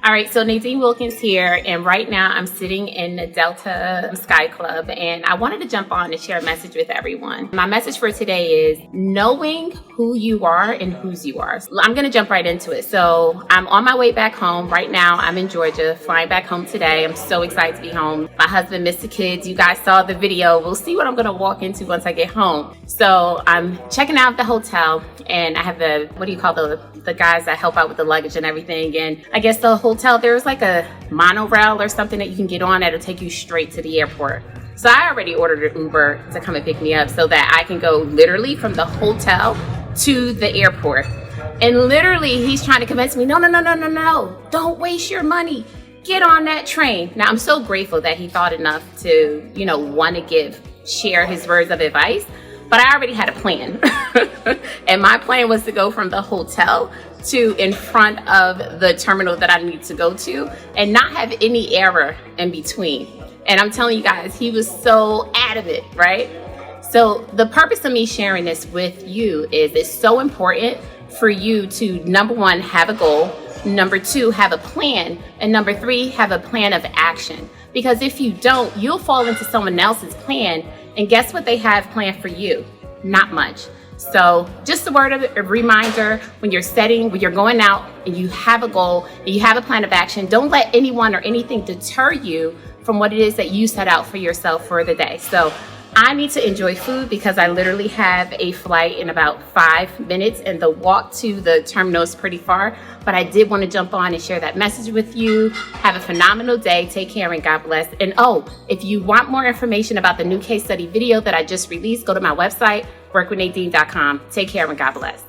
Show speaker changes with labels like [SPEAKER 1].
[SPEAKER 1] All right, so Nadine Wilkins here, and right now I'm sitting in the Delta Sky Club, and I wanted to jump on and share a message with everyone. My message for today is knowing who you are and whose you are. I'm going to jump right into it. So I'm on my way back home. Right now I'm in Georgia, flying back home today. I'm so excited to be home. My husband missed the kids. You guys saw the video. We'll see what I'm going to walk into once I get home. So I'm checking out the hotel, and I have the guys that help out with the luggage and everything. And I guess the hotel, there's like a monorail or something that you can get on that'll take you straight to the airport. So I already ordered an Uber to come and pick me up so that I can go literally from the hotel to the airport. And literally he's trying to convince me, no, don't waste your money. Get on that train. Now I'm so grateful that he thought enough to, want to share his words of advice. But I already had a plan. And my plan was to go from the hotel to in front of the terminal that I need to go to and not have any error in between. And I'm telling you guys, he was so adamant, right? So the purpose of me sharing this with you is it's so important for you to, number one, have a goal. Number two, have a plan. And number three, have a plan of action. Because if you don't, you'll fall into someone else's plan. And guess what they have planned for you? Not much. So just a reminder, when you're going out and you have a goal and you have a plan of action, don't let anyone or anything deter you from what it is that you set out for yourself for the day. So I need to enjoy food because I literally have a flight in about 5 minutes and the walk to the terminal is pretty far. But I did want to jump on and share that message with you. Have a phenomenal day. Take care and God bless. And if you want more information about the new case study video that I just released, go to my website, workwithnadine.com. Take care and God bless.